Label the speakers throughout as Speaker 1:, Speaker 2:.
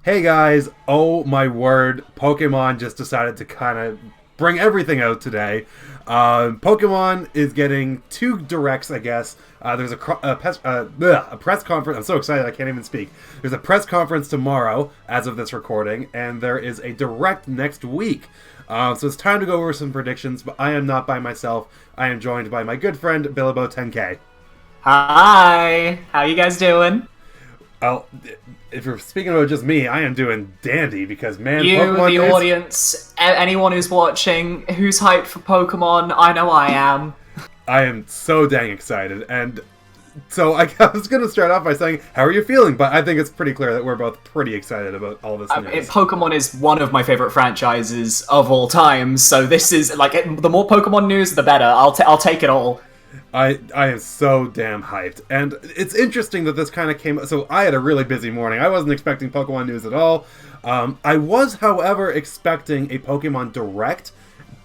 Speaker 1: Hey guys, oh my word, Pokemon just decided to kind of bring everything out today. Pokemon is getting two directs, I guess. There's a press conference. I'm so excited I can't even speak. There's a press conference tomorrow, as of this recording, and there is a direct next week. So it's time to go over some predictions, but I am not by myself. I am joined by my good friend, Bilbo10K.
Speaker 2: Hi! How you guys doing?
Speaker 1: Well, if you're speaking about just me, I am doing dandy because, man,
Speaker 2: You,
Speaker 1: Pokemon
Speaker 2: the audience, anyone who's watching, who's hyped for Pokemon, I know I am.
Speaker 1: I am so dang excited, and so I was going to start off by saying, how are you feeling? But I think it's pretty clear that we're both pretty excited about all this news.
Speaker 2: Pokemon is one of my favorite franchises of all time, so this is, the more Pokemon news, the better. I'll take it all.
Speaker 1: I am so damn hyped, and it's interesting that this kind of came. So I had a really busy morning. I wasn't expecting Pokemon news at all. I was, however, expecting a Pokemon Direct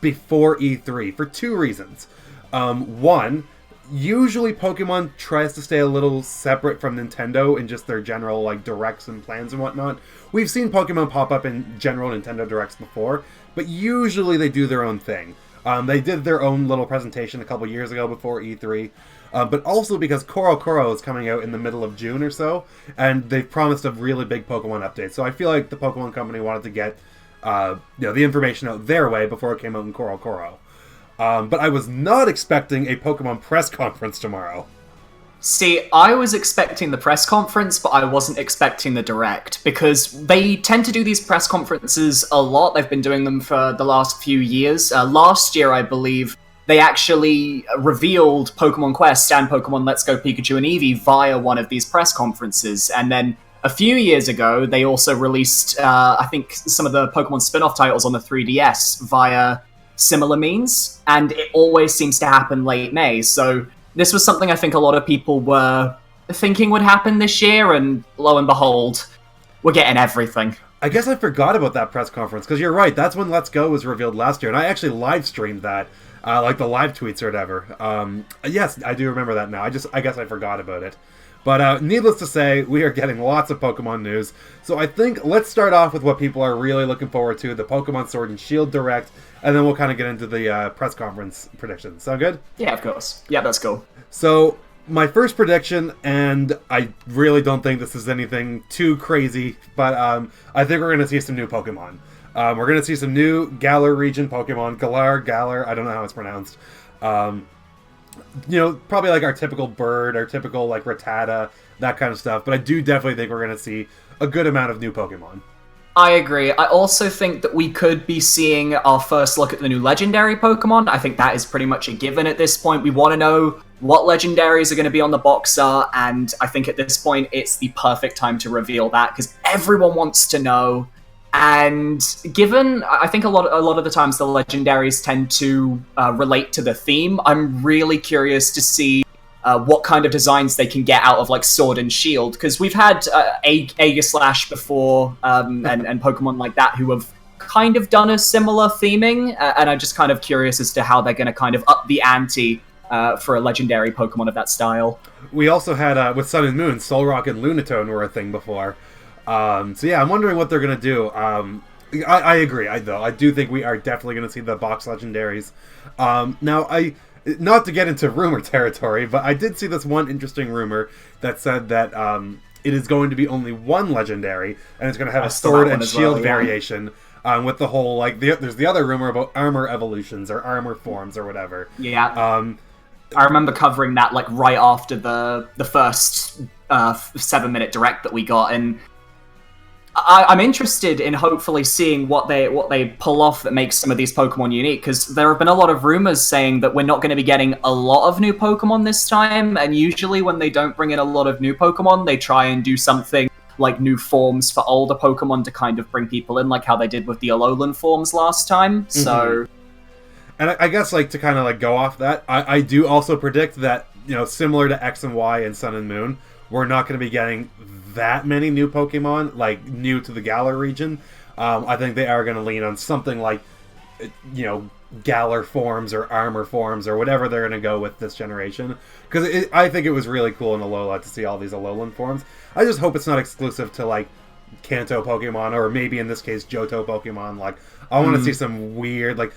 Speaker 1: before E3 for two reasons. One, usually Pokemon tries to stay a little separate from Nintendo in just their general directs and plans and whatnot. We've seen Pokemon pop up in general Nintendo Directs before, but usually they do their own thing. They did their own little presentation a couple years ago before E3, but also because Koro is coming out in the middle of June or so, and they've promised a really big Pokemon update. So I feel like the Pokemon Company wanted to get the information out their way before it came out in Koro. But I was not expecting a Pokemon press conference tomorrow.
Speaker 2: See, I was expecting the press conference, but I wasn't expecting the Direct, because they tend to do these press conferences a lot. They've been doing them for the last few years. Last year, I believe, they actually revealed Pokemon Quest and Pokemon Let's Go Pikachu and Eevee via one of these press conferences. And then a few years ago, they also released, I think, some of the Pokemon spin-off titles on the 3DS via similar means, and it always seems to happen late May, so this was something I think a lot of people were thinking would happen this year, and lo and behold, we're getting everything.
Speaker 1: I guess I forgot about that press conference, because you're right, that's when Let's Go was revealed last year, and I actually live-streamed that, the live tweets or whatever. Yes, I do remember that now, I guess I forgot about it. But needless to say, we are getting lots of Pokemon news, so I think let's start off with what people are really looking forward to, the Pokemon Sword and Shield Direct, and then we'll kind of get into the press conference predictions. Sound good?
Speaker 2: Yeah, of course. Yeah, that's cool.
Speaker 1: So, my first prediction, and I really don't think this is anything too crazy, but I think we're going to see some new Pokemon. We're going to see some new Galar region Pokemon. Galar, I don't know how it's pronounced. Probably like our typical bird, our typical Rattata, that kind of stuff. But I do definitely think we're going to see a good amount of new Pokemon.
Speaker 2: I agree. I also think that we could be seeing our first look at the new legendary Pokemon. I think that is pretty much a given at this point. We want to know what legendaries are going to be on the box art, and I think at this point it's the perfect time to reveal that, because everyone wants to know. And given, I think a lot of the times the legendaries tend to relate to the theme, I'm really curious to see what kind of designs they can get out of Sword and Shield, because we've had Aegislash before and Pokemon like that who have kind of done a similar theming, and I'm just kind of curious as to how they're going to kind of up the ante for a legendary Pokemon of that style.
Speaker 1: We also had, with Sun and Moon, Solrock and Lunatone were a thing before. So yeah, I'm wondering what they're going to do. I agree, I do think we are definitely going to see the box legendaries. Now, not to get into rumor territory, but I did see this one interesting rumor that said that it is going to be only one legendary, and it's going to have a sword and shield variation, with the whole, there's the other rumor about armor evolutions, or armor forms, or whatever.
Speaker 2: Yeah. I remember covering that, right after the first 7-minute direct that we got, and I'm interested in hopefully seeing what they pull off that makes some of these Pokemon unique, because there have been a lot of rumors saying that we're not going to be getting a lot of new Pokemon this time, and usually when they don't bring in a lot of new Pokemon, they try and do something like new forms for older Pokemon to kind of bring people in, like how they did with the Alolan forms last time. So,
Speaker 1: and I guess to kind of go off that, I do also predict that, similar to X and Y and Sun and Moon, we're not going to be getting that many new Pokemon, new to the Galar region. I think they are going to lean on something like, Galar forms or armor forms or whatever they're going to go with this generation. Because I think it was really cool in Alola to see all these Alolan forms. I just hope it's not exclusive to, Kanto Pokemon, or maybe in this case Johto Pokemon. Like, I want to see some weird, like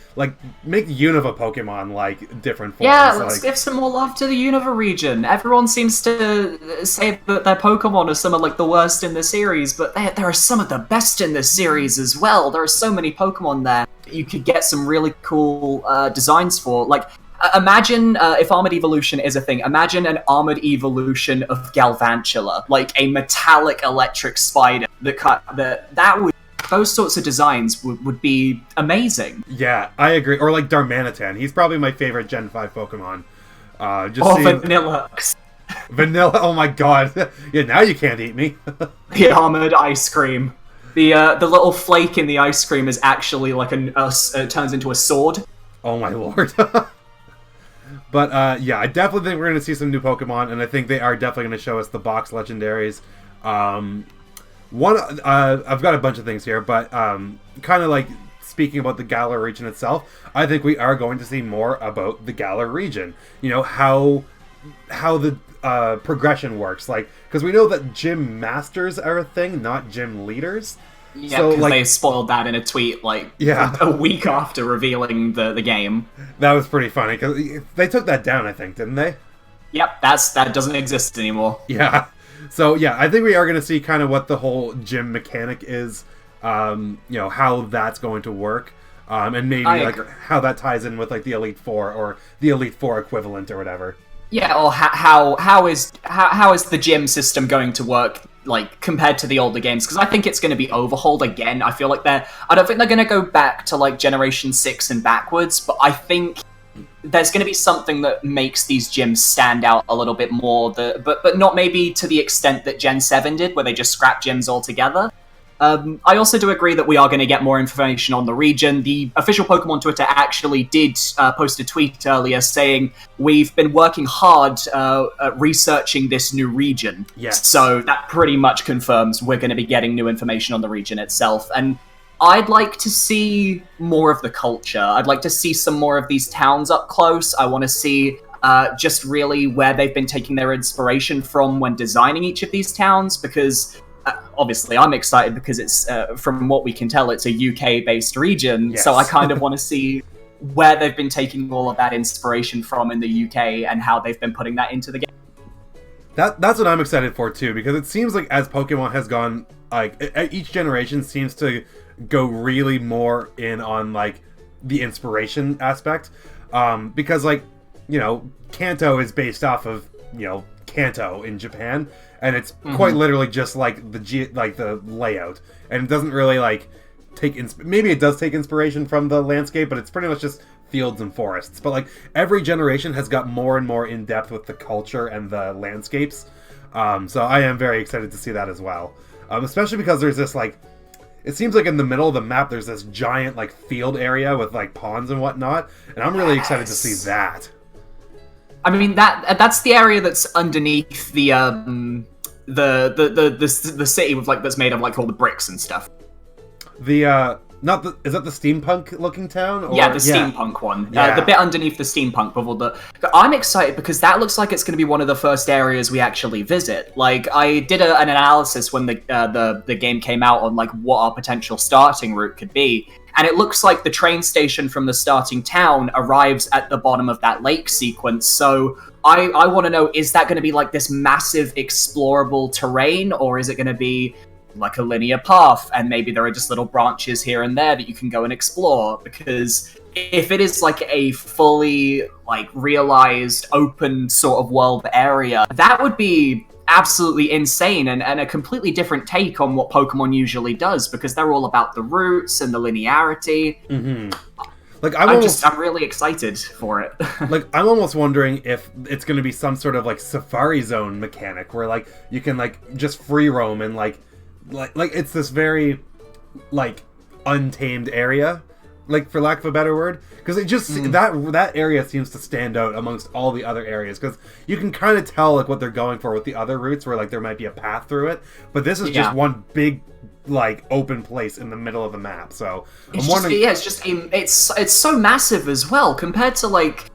Speaker 1: make Unova Pokemon like different forms.
Speaker 2: Yeah, let's
Speaker 1: like,
Speaker 2: give some more love to the Unova region. Everyone seems to say that their Pokemon are some of like the worst in the series, but there are some of the best in this series as well. There are so many Pokemon there you could get some really cool designs for. Like, imagine if Armored Evolution is a thing. Imagine an Armored Evolution of Galvantula, like a metallic electric spider. That would. Those sorts of designs would be amazing.
Speaker 1: Yeah, I agree. Or like Darmanitan. He's probably my favorite Gen 5 Pokemon.
Speaker 2: Vanilla.
Speaker 1: Vanilla, oh my god. Yeah, now you can't eat me.
Speaker 2: The armored ice cream. The little flake in the ice cream is actually like it turns into a sword.
Speaker 1: Oh my lord. But yeah, I definitely think we're going to see some new Pokemon, and I think they are definitely going to show us the box legendaries. I've got a bunch of things here, but kind of like speaking about the Galar region itself, I think we are going to see more about the Galar region. You know, how the progression works, like, because we know that gym masters are a thing, not gym leaders.
Speaker 2: Yeah,
Speaker 1: so,
Speaker 2: because
Speaker 1: like,
Speaker 2: they spoiled that in a tweet, like, a week after revealing the game.
Speaker 1: That was pretty funny, because they took that down, I think, didn't they?
Speaker 2: Yep, that doesn't exist anymore.
Speaker 1: Yeah. So, yeah, I think we are going to see kind of what the whole gym mechanic is, you know, how that's going to work, and maybe, like, how that ties in with, like, the Elite Four, or the Elite Four equivalent, or whatever.
Speaker 2: Yeah, or how is the gym system going to work, like, compared to the older games? Because I think it's going to be overhauled again. I feel like I don't think they're going to go back to, like, Generation 6 and backwards, but I think there's going to be something that makes these gyms stand out a little bit more, but not maybe to the extent that Gen 7 did, where they just scrapped gyms altogether. I also do agree that we are going to get more information on the region. The official Pokemon Twitter actually did post a tweet earlier saying, we've been working hard at researching this new region.
Speaker 1: Yes.
Speaker 2: So that pretty much confirms we're going to be getting new information on the region itself. And I'd like to see more of the culture. I'd like to see some more of these towns up close. I want to see just really where they've been taking their inspiration from when designing each of these towns, because obviously I'm excited because it's, from what we can tell, it's a UK-based region,
Speaker 1: yes.
Speaker 2: So I kind of want to see where they've been taking all of that inspiration from in the UK and how they've been putting that into the game.
Speaker 1: That's what I'm excited for, too, because it seems like as Pokemon has gone, like, each generation seems to go really more in on, like, the inspiration aspect, because, like, you know, Kanto is based off of, you know, Kanto in Japan, and it's quite literally just like the layout, and it doesn't really like maybe it does take inspiration from the landscape, but it's pretty much just fields and forests. But like every generation has got more and more in depth with the culture and the landscapes, so I am very excited to see that as well, especially because there's this like, it seems like in the middle of the map there's this giant like field area with like ponds and whatnot, and I'm really excited to see that.
Speaker 2: I mean, that's the area that's underneath the city with like that's made of like all the bricks and stuff.
Speaker 1: Is that the steampunk looking town? Or?
Speaker 2: Yeah, the steampunk one. Yeah. The bit underneath the steampunk bubble. I'm excited because that looks like it's going to be one of the first areas we actually visit. Like, I did an analysis when the game came out on like what our potential starting route could be. And it looks like the train station from the starting town arrives at the bottom of that lake sequence. So I want to know, is that going to be like this massive explorable terrain, or is it going to be like a linear path and maybe there are just little branches here and there that you can go and explore? Because if it is like a fully like realized open sort of world area, that would be absolutely insane and a completely different take on what Pokemon usually does, because they're all about the routes and the linearity. Like I'm really excited for it.
Speaker 1: Like I'm almost wondering if it's going to be some sort of like Safari Zone mechanic where like you can like just free roam and like it's this very like untamed area, like for lack of a better word, because it just that area seems to stand out amongst all the other areas, because you can kind of tell like what they're going for with the other routes where like there might be a path through it, but this is just one big like open place in the middle of the map. So I'm wondering,
Speaker 2: it's so massive as well compared to like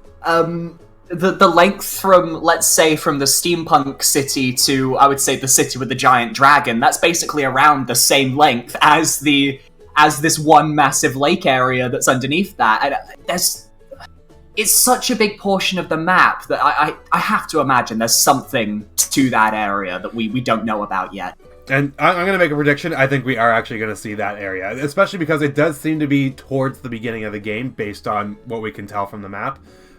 Speaker 2: the length from, let's say, from the steampunk city to, I would say, the city with the giant dragon, that's basically around the same length as this one massive lake area that's underneath that. And it's such a big portion of the map that I have to imagine there's something to that area that we don't know about yet.
Speaker 1: And I'm going to make a prediction. I think we are actually going to see that area, especially because it does seem to be towards the beginning of the game based on what we can tell from the map.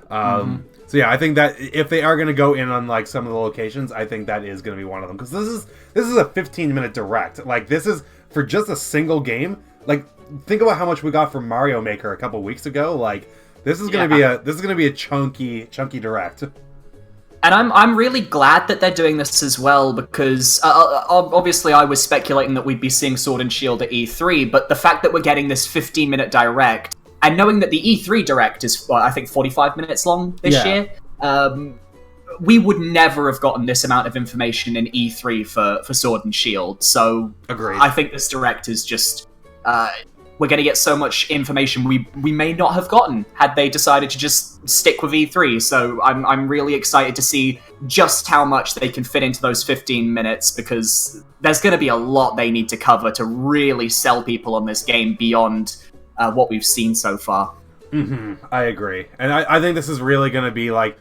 Speaker 1: So yeah, I think that if they are going to go in on like some of the locations, I think that is going to be one of them, because this is a 15-minute direct. Like, this is for just a single game. Like, think about how much we got from Mario Maker a couple weeks ago. Like, this is going to be a chunky direct.
Speaker 2: And I'm really glad that they're doing this as well, because obviously I was speculating that we'd be seeing Sword and Shield at E3, but the fact that we're getting this 15-minute direct, and knowing that the E3 direct is, I think, 45 minutes long this year, we would never have gotten this amount of information in E3 for Sword and Shield. So
Speaker 1: agreed.
Speaker 2: I think this direct is just... we're going to get so much information we may not have gotten had they decided to just stick with E3. So I'm really excited to see just how much they can fit into those 15 minutes, because there's going to be a lot they need to cover to really sell people on this game beyond what we've seen so far.
Speaker 1: I agree. And I think this is really going to be like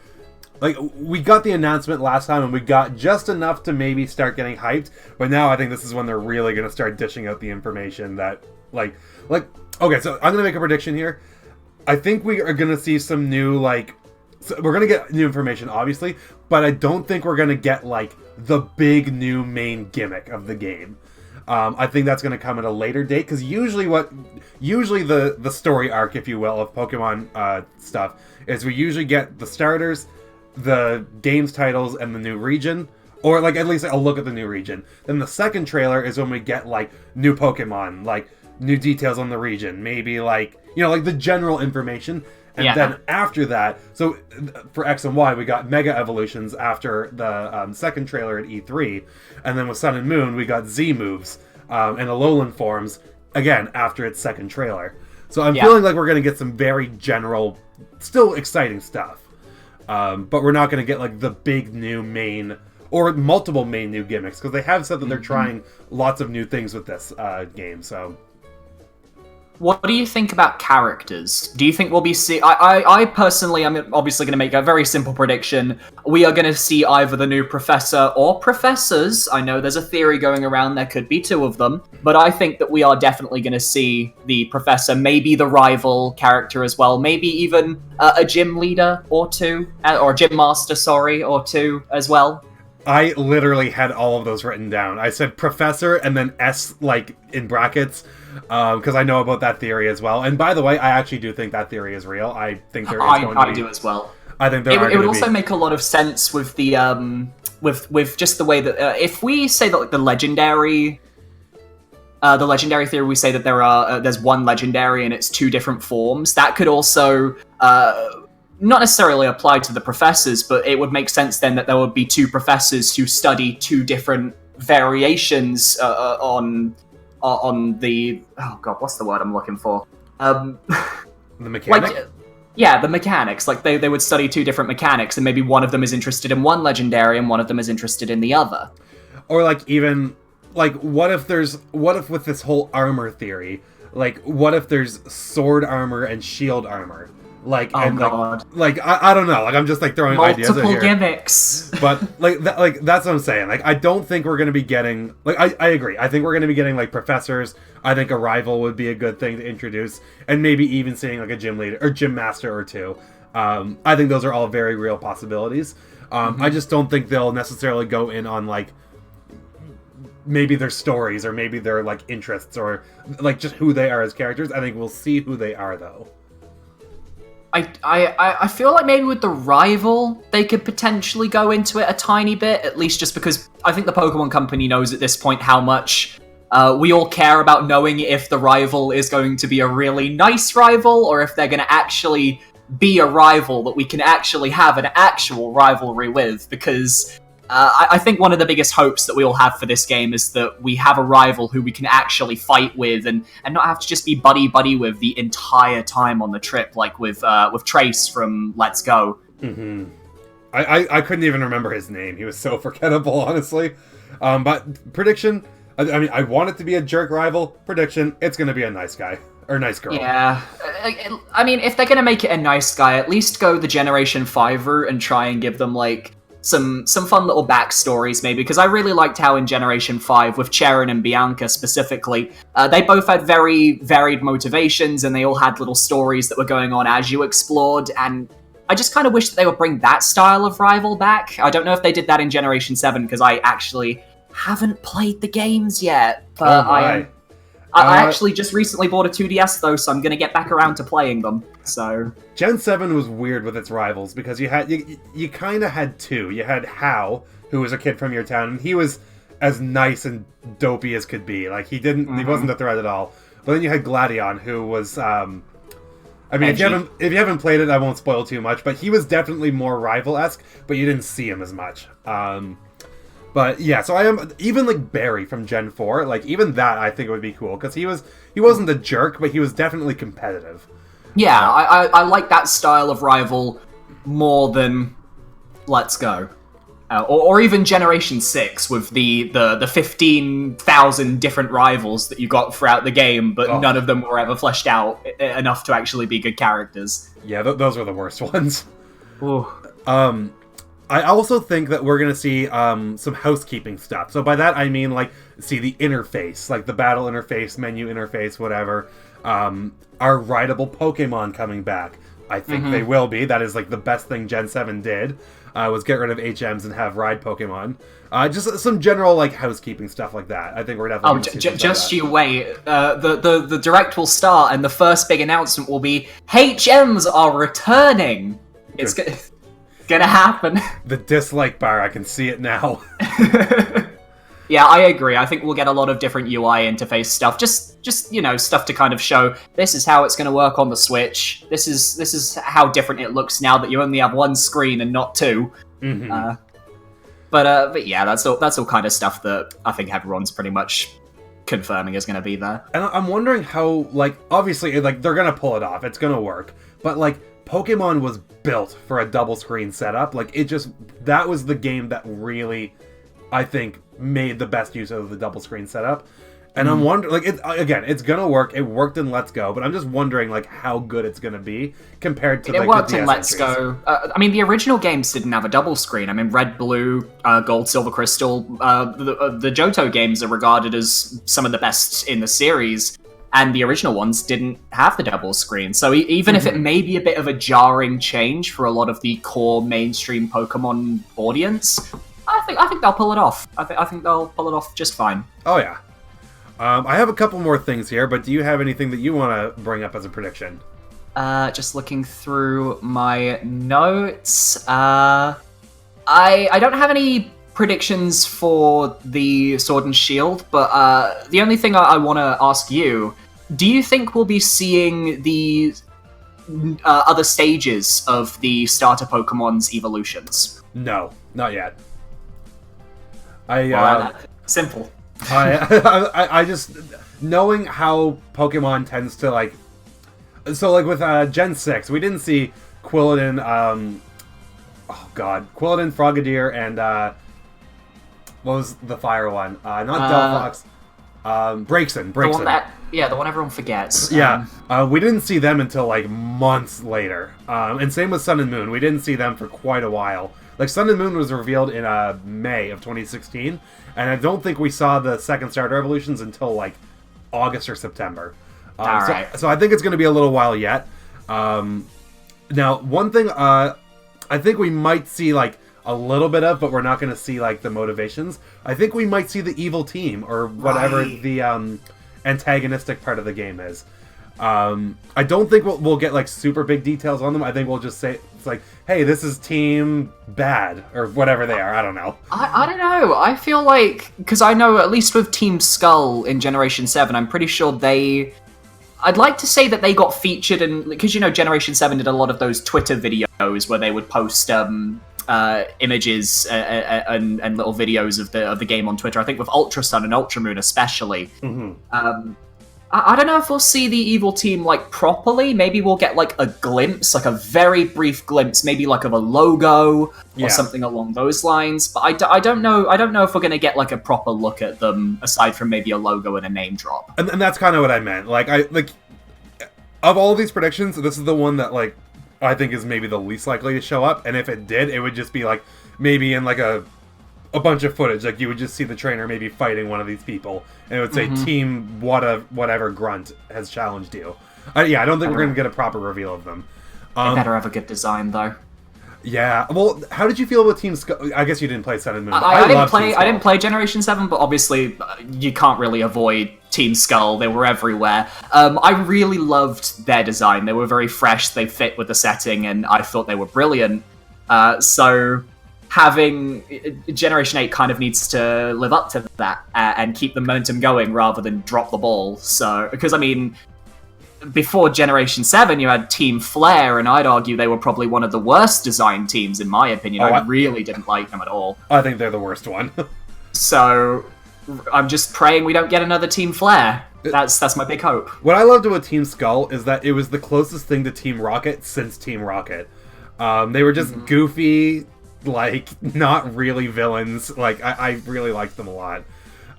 Speaker 1: we got the announcement last time and we got just enough to maybe start getting hyped, but now I think this is when they're really going to start dishing out the information that okay, so I'm going to make a prediction here. I think we are going to see some new, so we're going to get new information, obviously, but I don't think we're going to get, the big new main gimmick of the game. I think that's going to come at a later date, because usually the story arc, if you will, of Pokemon stuff is we usually get the starters, the game's titles, and the new region. Or, at least a look at the new region. Then the second trailer is when we get, new Pokemon, new details on the region. Maybe, the general information. And then after that, so for X and Y, we got Mega Evolutions after the second trailer at E3. And then with Sun and Moon, we got Z moves and Alolan forms, again, after its second trailer. So I'm feeling like we're going to get some very general, still exciting stuff. But we're not going to get, the big new main... or multiple main new gimmicks, because they have said that they're trying lots of new things with this game, so...
Speaker 2: What do you think about characters? Do you think we'll be I personally am obviously going to make a very simple prediction. We are going to see either the new Professor or Professors. I know there's a theory going around, there could be two of them. But I think that we are definitely going to see the Professor, maybe the rival character as well. Maybe even a gym leader or two. Or a gym master, or two as well.
Speaker 1: I literally had all of those written down. I said Professor and then S, in brackets, because I know about that theory as well. And by the way, I actually do think that theory is real. I think there is going to be... I
Speaker 2: do as well.
Speaker 1: I think there
Speaker 2: It would also make a lot of sense with the, with just the way that, if we say that, the legendary theory, we say that there's one legendary and it's two different forms, that could also, not necessarily apply to the professors, but it would make sense then that there would be two professors who study two different variations on the... Oh god, what's the word I'm looking for?
Speaker 1: The mechanic?
Speaker 2: The mechanics. They would study two different mechanics, and maybe one of them is interested in one legendary and one of them is interested in the other. Or
Speaker 1: what if with this whole armor theory, what if there's sword armor and shield armor? God. I don't know. I'm just throwing ideas out here.
Speaker 2: Multiple gimmicks.
Speaker 1: But that's what I'm saying. I don't think we're gonna be getting I agree. I think we're gonna be getting professors. I think a rival would be a good thing to introduce, and maybe even seeing a gym leader or gym master or two. I think those are all very real possibilities. I just don't think they'll necessarily go in on maybe their stories or maybe their interests or just who they are as characters. I think we'll see who they are though.
Speaker 2: I feel like maybe with the rival, they could potentially go into it a tiny bit, at least just because I think the Pokemon Company knows at this point how much we all care about knowing if the rival is going to be a really nice rival, or if they're going to actually be a rival that we can actually have an actual rivalry with, because I think one of the biggest hopes that we all have for this game is that we have a rival who we can actually fight with and not have to just be buddy-buddy with the entire time on the trip, like with Trace from Let's Go.
Speaker 1: I couldn't even remember his name. He was so forgettable, honestly. But prediction, I mean, I want it to be a jerk rival. Prediction, it's going to be a nice guy. Or nice girl.
Speaker 2: Yeah. I mean, if they're going to make it a nice guy, at least go the Generation 5 route and try and give them, like, some fun little backstories, maybe. Because I really liked how in Generation 5, with Charon and Bianca specifically, they both had very varied motivations, and they all had little stories that were going on as you explored, and I just kind of wish that they would bring that style of rival back. I don't know if they did that in Generation 7, because I actually haven't played the games yet. But I actually just recently bought a 2DS, though, so I'm going to get back around to playing them. So
Speaker 1: Gen 7 was weird with its rivals, because you kind of had two. You had Hao, who was a kid from your town, and he was as nice and dopey as could be. Like, he wasn't a threat at all. But then you had Gladion, who was... I mean, if you haven't played it, I won't spoil too much, but he was definitely more rival-esque, but you didn't see him as much. But yeah, so I am even like Barry from Gen 4, like even that I think would be cool, because he wasn't a jerk, but he was definitely competitive.
Speaker 2: Yeah, I like that style of rival more than Let's Go. Or even Generation 6 with the 15,000 different rivals that you got throughout the game, but none of them were ever fleshed out enough to actually be good characters.
Speaker 1: Yeah, those were the worst ones.
Speaker 2: Ooh.
Speaker 1: I also think that we're going to see some housekeeping stuff. So by that I mean, like, see the interface, like the battle interface, menu interface, whatever. Are rideable Pokemon coming back? I think they will be. That is, like, the best thing Gen 7 did. Was get rid of HMs and have ride Pokemon. Just some general, like, housekeeping stuff like that. I think we're definitely going to see
Speaker 2: just you wait. The Direct will start, and the first big announcement will be, HMs are returning! It's gonna happen.
Speaker 1: The dislike bar, I can see it now.
Speaker 2: Yeah, I agree. I think we'll get a lot of different UI interface stuff. Just stuff to kind of show this is how it's going to work on the Switch. This is how different it looks now that you only have one screen and not two.
Speaker 1: Mm-hmm.
Speaker 2: But yeah, that's all kind of stuff that I think everyone's pretty much confirming is going to be there.
Speaker 1: And I'm wondering how, like, obviously, like, they're going to pull it off. It's going to work. But, like, Pokemon was built for a double screen setup. Like, that was the game that really, I think, made the best use of the double screen setup. And I'm wondering, like, it's gonna work. It worked in Let's Go, but I'm just wondering, like, how good it's gonna be compared to, like,
Speaker 2: it worked
Speaker 1: the DS
Speaker 2: in Let's
Speaker 1: entries.
Speaker 2: Go. I mean, the original games didn't have a double screen. I mean, Red, Blue, Gold, Silver, Crystal, the Johto games are regarded as some of the best in the series, and the original ones didn't have the double screen. So even if it may be a bit of a jarring change for a lot of the core mainstream Pokemon audience, I think they'll pull it off. I think they'll pull it off just fine.
Speaker 1: Oh, yeah. I have a couple more things here, but do you have anything that you want to bring up as a prediction?
Speaker 2: Just looking through my notes. I don't have any predictions for the Sword and Shield, but the only thing I want to ask you, do you think we'll be seeing the other stages of the starter Pokemon's evolutions?
Speaker 1: No, not yet.
Speaker 2: Simple.
Speaker 1: I just, knowing how Pokemon tends to, like, so, like, with Gen 6, we didn't see Quilladin, Quilladin, Frogadier, and what was the fire one? Not Delphox. Braixen.
Speaker 2: The one everyone forgets.
Speaker 1: Yeah, we didn't see them until, like, months later. And same with Sun and Moon. We didn't see them for quite a while. Like, Sun and Moon was revealed in May of 2016, and I don't think we saw the second starter evolutions until, like, August or September.
Speaker 2: Alright.
Speaker 1: So I think it's going to be a little while yet. Now, one thing I think we might see, like, a little bit of, but we're not going to see, like, the motivations. I think we might see the evil team, or whatever the antagonistic part of the game is. I don't think we'll get, like, super big details on them. I think we'll just say, it's like, hey, this is Team Bad, or whatever they are. I don't know.
Speaker 2: I don't know. I feel like, because I know at least with Team Skull in Generation 7, I'm pretty sure I'd like to say that they got featured in, because, you know, Generation 7 did a lot of those Twitter videos where they would post images and little videos of the game on Twitter. I think with Ultra Sun and Ultra Moon especially. I don't know if we'll see the evil team like properly. Maybe we'll get like a glimpse, like a very brief glimpse, maybe like of a logo or something along those lines. But I don't know. I don't know if we're gonna get like a proper look at them aside from maybe a logo and a name drop.
Speaker 1: And that's kind of what I meant. Like of all of these predictions, this is the one that like I think is maybe the least likely to show up. And if it did, it would just be like maybe in like a bunch of footage. Like you would just see the trainer maybe fighting one of these people, and it would say Team whatever grunt has challenged you. I don't think we're gonna get a proper reveal of them.
Speaker 2: They better have a good design though.
Speaker 1: Yeah. Well, how did you feel about Team Skull? I guess you didn't play Sun and Moon.
Speaker 2: I didn't play Generation 7, but obviously you can't really avoid Team Skull. They were everywhere. I really loved their design. They were very fresh. They fit with the setting, and I thought they were brilliant. So having Generation 8 kind of needs to live up to that and keep the momentum going rather than drop the ball. So, because I mean, before Generation 7, you had Team Flare, and I'd argue they were probably one of the worst designed teams, in my opinion. I really didn't like them at all.
Speaker 1: I think they're the worst one.
Speaker 2: So, I'm just praying we don't get another Team Flare. That's my big hope.
Speaker 1: What I loved about Team Skull is that it was the closest thing to Team Rocket since Team Rocket. They were just goofy, like, not really villains. Like, I really liked them a lot.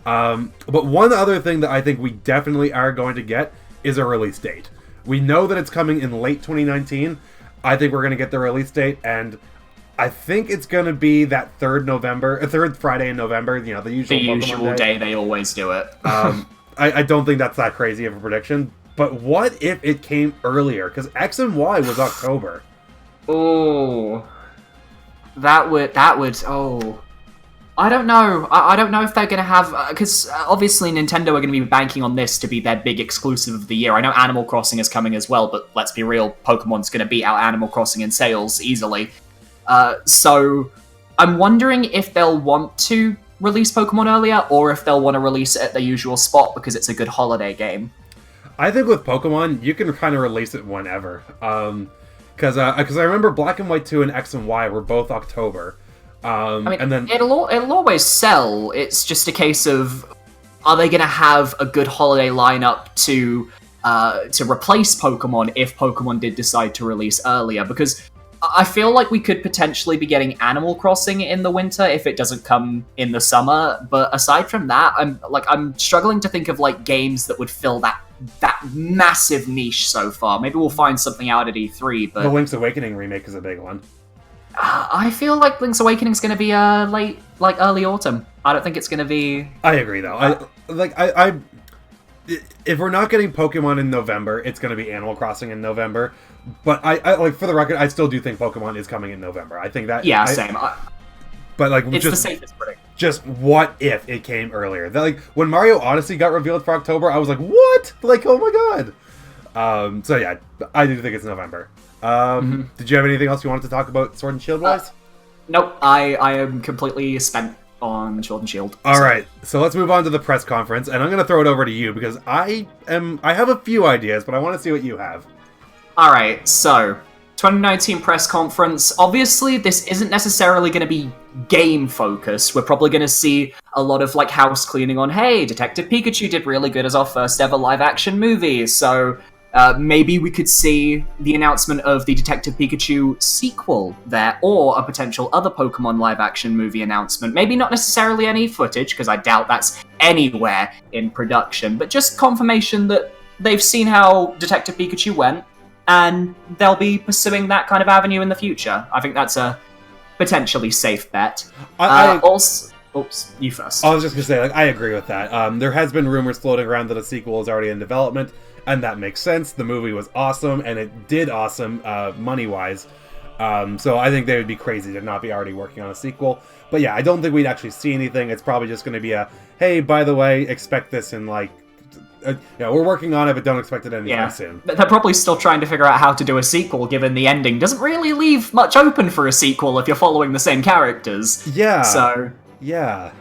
Speaker 1: But one other thing that I think we definitely are going to get is a release date. We know that it's coming in late 2019. I think we're going to get the release date, and I think it's going to be that third Friday in November, you know, the usual
Speaker 2: day they always do it.
Speaker 1: I don't think that's that crazy of a prediction, but what if it came earlier? Because X and Y was October.
Speaker 2: Oh, that would, I don't know. I don't know if they're going to have... Because obviously Nintendo are going to be banking on this to be their big exclusive of the year. I know Animal Crossing is coming as well, but let's be real, Pokemon's going to beat out Animal Crossing in sales easily. So I'm wondering if they'll want to release Pokemon earlier, or if they'll want to release it at the usual spot because it's a good holiday game.
Speaker 1: I think with Pokemon, you can kind of release it whenever. Because I remember Black and White 2 and X and Y were both October.
Speaker 2: I mean,
Speaker 1: and then
Speaker 2: it'll always sell. It's just a case of, are they going to have a good holiday lineup to replace Pokemon if Pokemon did decide to release earlier? Because I feel like we could potentially be getting Animal Crossing in the winter if it doesn't come in the summer. But aside from that, I'm struggling to think of like games that would fill that massive niche so far. Maybe we'll find something out at E3. But
Speaker 1: the Link's Awakening remake is a big one.
Speaker 2: I feel like Link's Awakening is going to be early autumn. I don't think it's going to be...
Speaker 1: I agree, though. If we're not getting Pokemon in November, it's going to be Animal Crossing in November. But I like, for the record, I still do think Pokemon is coming in November. I think that...
Speaker 2: Yeah, same.
Speaker 1: But like,
Speaker 2: it's the safest prediction.
Speaker 1: Just what if it came earlier? Like, when Mario Odyssey got revealed for October, I was like, what? Like, oh my god. So yeah, I do think it's November. Did you have anything else you wanted to talk about Sword and Shield wise?
Speaker 2: Nope, I am completely spent on Sword and Shield.
Speaker 1: Alright, so let's move on to the press conference, and I'm going to throw it over to you because I have a few ideas, but I want to see what you have.
Speaker 2: Alright, so 2019 press conference. Obviously, this isn't necessarily going to be game focused. We're probably going to see a lot of like house cleaning on, hey, Detective Pikachu did really good as our first ever live action movie, so maybe we could see the announcement of the Detective Pikachu sequel there, or a potential other Pokemon live-action movie announcement. Maybe not necessarily any footage, because I doubt that's anywhere in production, but just confirmation that they've seen how Detective Pikachu went, and they'll be pursuing that kind of avenue in the future. I think that's a potentially safe bet. Also... Oops, you first.
Speaker 1: I was just going to say, like, I agree with that. There has been rumors floating around that a sequel is already in development, and that makes sense. The movie was awesome, and it did awesome, money-wise. So I think they would be crazy to not be already working on a sequel. But yeah, I don't think we'd actually see anything. It's probably just going to be a, hey, by the way, expect this in, like... we're working on it, but don't expect it anytime soon.
Speaker 2: They're probably still trying to figure out how to do a sequel, given the ending doesn't really leave much open for a sequel if you're following the same characters.
Speaker 1: Yeah.
Speaker 2: So...
Speaker 1: yeah.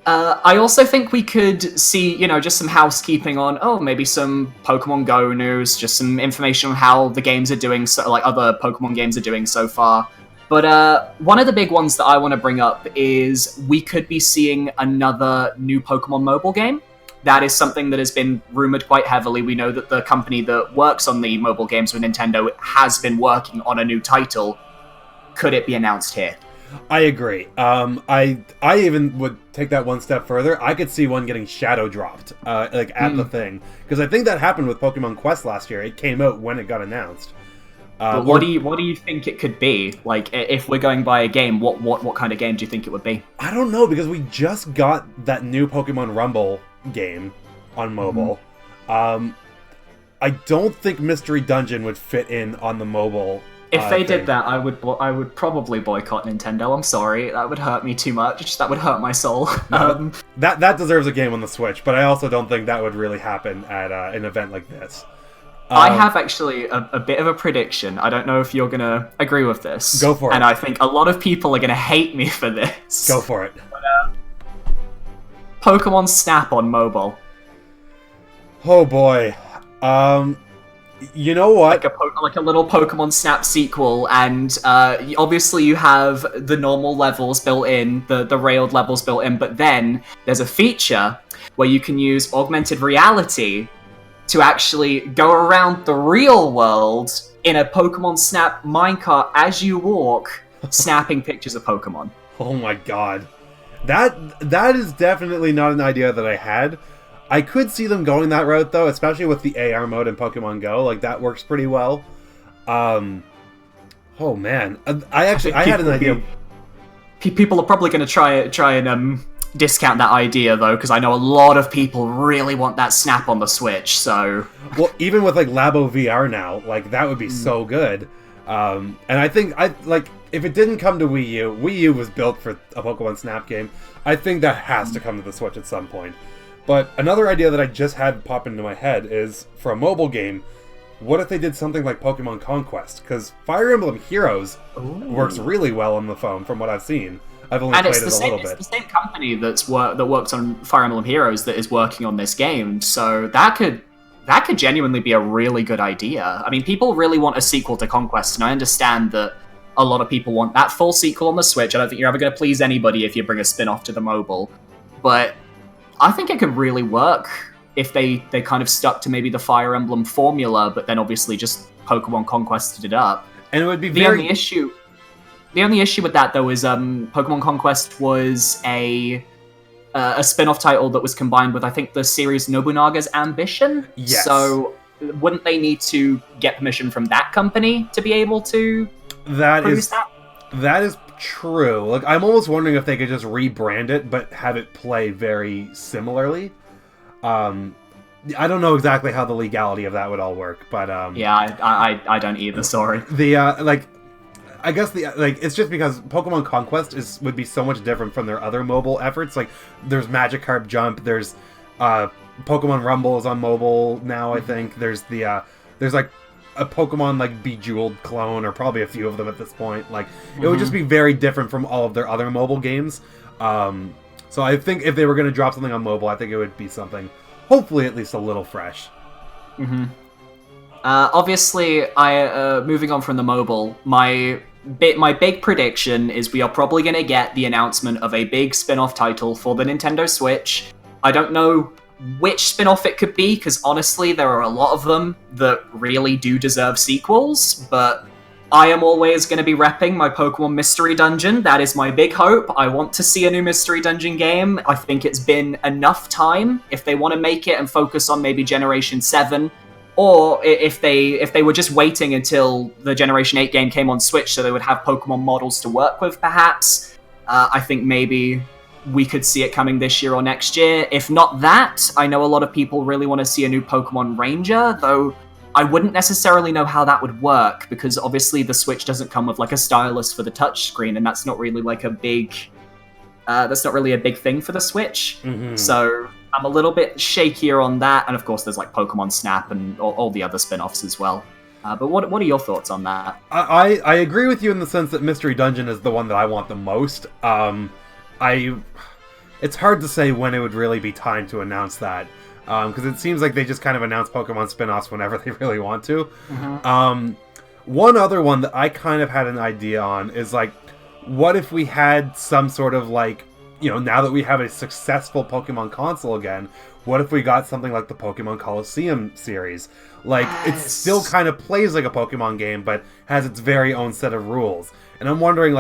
Speaker 2: I also think we could see, just some housekeeping on, maybe some Pokemon Go news, just some information on how the games are doing, other Pokemon games are doing so far. But one of the big ones that I want to bring up is we could be seeing another new Pokemon mobile game. that is something that has been rumored quite heavily. We know that the company that works on the mobile games with Nintendo has been working on a new title. Could it be announced here?
Speaker 1: I agree. I even would take that one step further. I could see one getting shadow dropped, at the thing, because I think that happened with Pokemon Quest last year. It came out when it got announced.
Speaker 2: But what do you think it could be? Like, if we're going by a game, what kind of game do you think it would be?
Speaker 1: I don't know, because we just got that new Pokemon Rumble game on mobile. I don't think Mystery Dungeon would fit in on the mobile.
Speaker 2: If they did that, I would probably boycott Nintendo. I'm sorry, that would hurt me too much. That would hurt my soul.
Speaker 1: That deserves a game on the Switch, but I also don't think that would really happen at an event like this.
Speaker 2: I have actually a bit of a prediction. I don't know if you're gonna agree with this.
Speaker 1: Go for it.
Speaker 2: And I think a lot of people are gonna hate me for this.
Speaker 1: Go for it.
Speaker 2: But, Pokemon Snap on mobile.
Speaker 1: Oh boy. You know what?
Speaker 2: Like a little Pokemon Snap sequel, and obviously you have the normal levels built in, the railed levels built in, but then there's a feature where you can use augmented reality to actually go around the real world in a Pokemon Snap minecart as you walk, snapping pictures of Pokemon.
Speaker 1: Oh my god. That is definitely not an idea that I had. I could see them going that route, though, especially with the AR mode in Pokemon Go. Like, that works pretty well. Oh, man. I had an idea.
Speaker 2: People are probably going to try and discount that idea, though, because I know a lot of people really want that Snap on the Switch, so...
Speaker 1: Well, even with, like, Labo VR now, like, that would be so good. And I think, if it didn't come to Wii U was built for a Pokemon Snap game. I think that has to come to the Switch at some point. But another idea that I just had pop into my head is, for a mobile game, what if they did something like Pokemon Conquest? Because Fire Emblem Heroes works really well on the phone, from what I've seen. I've only played it a little bit.
Speaker 2: It's the same company that works on Fire Emblem Heroes that is working on this game, so that could genuinely be a really good idea. I mean, people really want a sequel to Conquest, and I understand that a lot of people want that full sequel on the Switch. I don't think you're ever going to please anybody if you bring a spin-off to the mobile. But I think it could really work if they kind of stuck to maybe the Fire Emblem formula, but then obviously just Pokemon Conquested it up.
Speaker 1: And it would be
Speaker 2: The only issue with that, though, is Pokemon Conquest was a spin-off title that was combined with, I think, the series Nobunaga's Ambition.
Speaker 1: Yes.
Speaker 2: So wouldn't they need to get permission from that company to be able to produce that?
Speaker 1: That is true. Like, I'm almost wondering if they could just rebrand it, but have it play very similarly. I don't know exactly how the legality of that would all work, but
Speaker 2: yeah, I don't either. Sorry.
Speaker 1: I guess it's just because Pokemon Conquest would be so much different from their other mobile efforts. Like, there's Magikarp Jump, there's Pokemon Rumble is on mobile now. I think there's like a Pokemon like Bejeweled clone, or probably a few of them at this point. Like, it would just be very different from all of their other mobile games. So I think if they were going to drop something on mobile, I think it would be something, hopefully at least a little fresh.
Speaker 2: Obviously, moving on from the mobile, my big prediction is we are probably going to get the announcement of a big spin-off title for the Nintendo Switch. I don't know which spin-off it could be, because honestly, there are a lot of them that really do deserve sequels, but I am always going to be repping my Pokemon Mystery Dungeon. That is my big hope. I want to see a new Mystery Dungeon game. I think it's been enough time if they want to make it and focus on maybe Generation 7, or if they were just waiting until the Generation 8 game came on Switch so they would have Pokemon models to work with, perhaps. I think maybe we could see it coming this year or next year. If not that, I know a lot of people really want to see a new Pokemon Ranger, though I wouldn't necessarily know how that would work, because obviously the Switch doesn't come with like a stylus for the touchscreen, and that's not really like a big thing for the Switch. So I'm a little bit shakier on that, and of course there's like Pokemon Snap and all the other spin-offs as well. But what are your thoughts on that?
Speaker 1: I agree with you in the sense that Mystery Dungeon is the one that I want the most. It's hard to say when it would really be time to announce that, because it seems like they just kind of announce Pokemon spin-offs whenever they really want to. One other one that I kind of had an idea on is, like, what if we had some sort of, like, now that we have a successful Pokemon console again, what if we got something like the Pokemon Coliseum series? Like, it still kind of plays like a Pokemon game, but has its very own set of rules. And I'm wondering,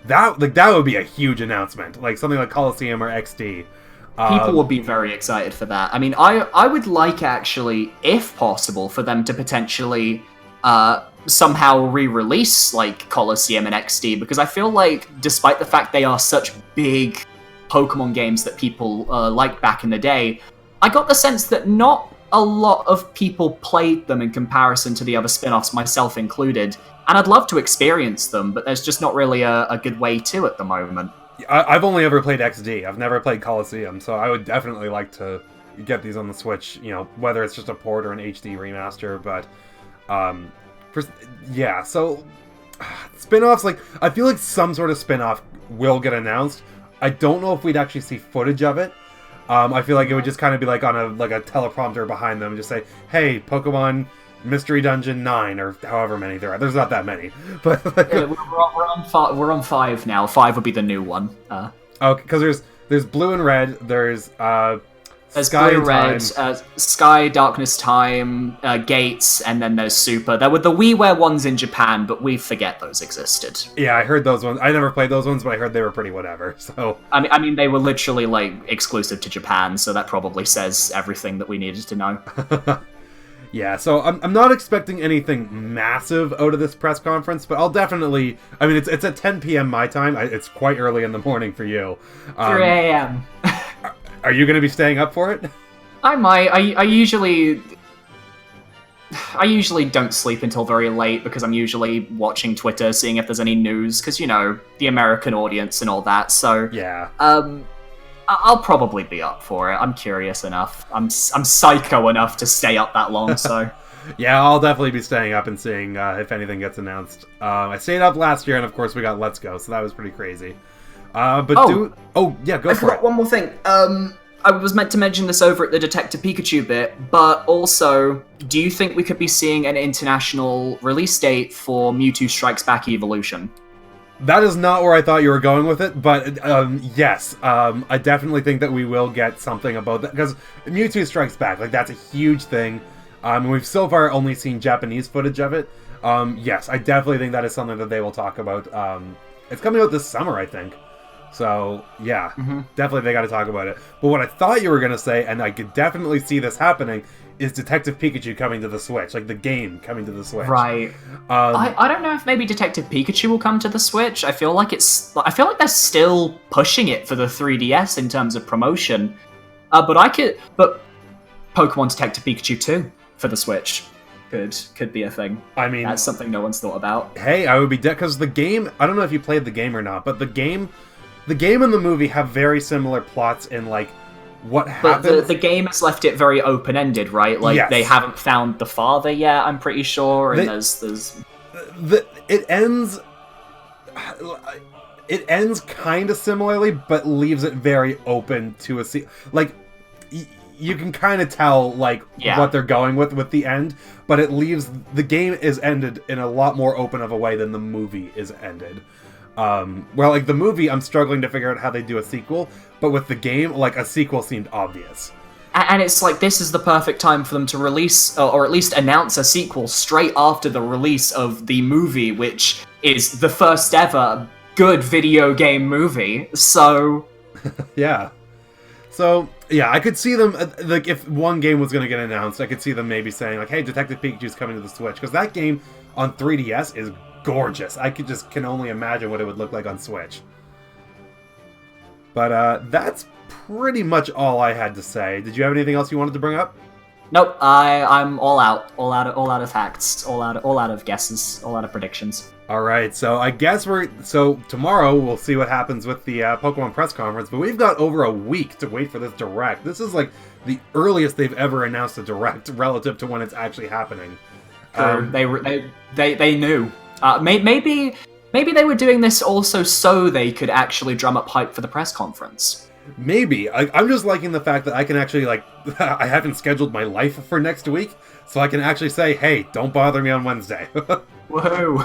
Speaker 1: that would be a huge announcement. Like, something like Coliseum or XD.
Speaker 2: People would be very excited for that. I mean, I would like, actually, if possible, for them to potentially somehow re-release, like, Coliseum and XD, because I feel like, despite the fact they are such big Pokemon games that people liked back in the day, I got the sense that not a lot of people played them in comparison to the other spin-offs, myself included, and I'd love to experience them, but there's just not really a good way to at the moment.
Speaker 1: I've only ever played XD. I've never played Coliseum, so I would definitely like to get these on the Switch, whether it's just a port or an HD remaster, but, so, spin-offs, I feel like some sort of spin-off will get announced. I don't know if we'd actually see footage of it. I feel like it would just kind of be on a teleprompter behind them and just say, hey, Pokemon Mystery Dungeon 9, or however many there are. There's not that many. But
Speaker 2: yeah, we're on 5 now. 5 would be the new one.
Speaker 1: Okay, because there's Blue and Red, there's Sky
Speaker 2: Blue,
Speaker 1: and
Speaker 2: Red,
Speaker 1: Time.
Speaker 2: Sky, Darkness, Time, Gates, and then there's Super. There were the WiiWare ones in Japan, but we forget those existed.
Speaker 1: Yeah, I heard those ones. I never played those ones, but I heard they were pretty whatever, so...
Speaker 2: I mean, they were literally, exclusive to Japan, so that probably says everything that we needed to know.
Speaker 1: Yeah, so I'm not expecting anything massive out of this press conference, but I'll definitely... I mean, it's at 10 p.m. my time. It's quite early in the morning for you.
Speaker 2: 3 a.m.
Speaker 1: Are you going to be staying up for it?
Speaker 2: I might. I usually don't sleep until very late because I'm usually watching Twitter, seeing if there's any news, because, the American audience and all that, so...
Speaker 1: Yeah.
Speaker 2: I'll probably be up for it. I'm curious enough. I'm psycho enough to stay up that long, so...
Speaker 1: Yeah, I'll definitely be staying up and seeing if anything gets announced. I stayed up last year, and of course we got Let's Go, so that was pretty crazy. Go for it.
Speaker 2: One more thing. I was meant to mention this over at the Detective Pikachu bit, but also, do you think we could be seeing an international release date for Mewtwo Strikes Back Evolution?
Speaker 1: That is not where I thought you were going with it, but yes, I definitely think that we will get something about that, because Mewtwo Strikes Back, that's a huge thing. We've so far only seen Japanese footage of it. Yes, I definitely think that is something that they will talk about. It's coming out this summer, I think. So, yeah, definitely they got to talk about it. But what I thought you were going to say, and I could definitely see this happening, is Detective Pikachu coming to the Switch, the game coming to the Switch.
Speaker 2: Right. I don't know if maybe Detective Pikachu will come to the Switch. I feel like they're still pushing it for the 3DS in terms of promotion. But Pokemon Detective Pikachu 2 for the Switch could be a thing. I mean, that's something no one's thought about.
Speaker 1: Hey, I would be dead, because the game, I don't know if you played the game or not, but the game and the movie have very similar plots in, what happens.
Speaker 2: But the game has left it very open-ended, right?
Speaker 1: Yes.
Speaker 2: They haven't found the father yet, I'm pretty sure, and
Speaker 1: it ends kind of similarly, but leaves it very open to a you can kind of tell what they're going with the end, but it leaves the game is ended in a lot more open of a way than the movie is ended. The movie, I'm struggling to figure out how they do a sequel, but with the game, a sequel seemed obvious.
Speaker 2: And it's this is the perfect time for them to release, or at least announce a sequel straight after the release of the movie, which is the first ever good video game movie, so...
Speaker 1: Yeah. So, yeah, I could see them, if one game was going to get announced, I could see them maybe saying, hey, Detective Pikachu's coming to the Switch, because that game on 3DS is gorgeous. I can only imagine what it would look like on Switch. But that's pretty much all I had to say. Did you have anything else you wanted to bring up?
Speaker 2: Nope. I'm all out of facts, all out of guesses, all out of predictions.
Speaker 1: All right. So I guess tomorrow we'll see what happens with the Pokemon press conference. But we've got over a week to wait for this Direct. This is the earliest they've ever announced a Direct relative to when it's actually happening.
Speaker 2: They knew. Maybe they were doing this also so they could actually drum up hype for the press conference.
Speaker 1: Maybe. I'm just liking the fact that I can actually, I haven't scheduled my life for next week, so I can actually say, hey, don't bother me on Wednesday.
Speaker 2: Whoa.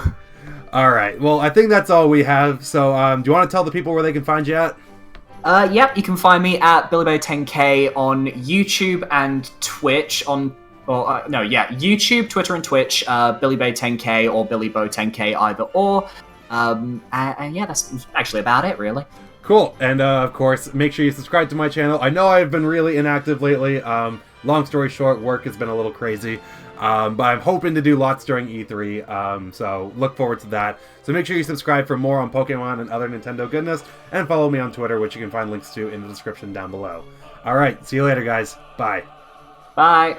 Speaker 1: Alright, well, I think that's all we have, so do you want to tell the people where they can find you at?
Speaker 2: Yep, you can find me at BillyBo10K on YouTube and Twitch. YouTube, Twitter, and Twitch. BillyBo10K or BillyBo10K, either or. And yeah, that's actually about it, really.
Speaker 1: Cool, and of course, make sure you subscribe to my channel. I know I've been really inactive lately. Long story short, work has been a little crazy. But I'm hoping to do lots during E3, so look forward to that. So make sure you subscribe for more on Pokemon and other Nintendo goodness, and follow me on Twitter, which you can find links to in the description down below. Alright, see you later, guys. Bye.
Speaker 2: Bye.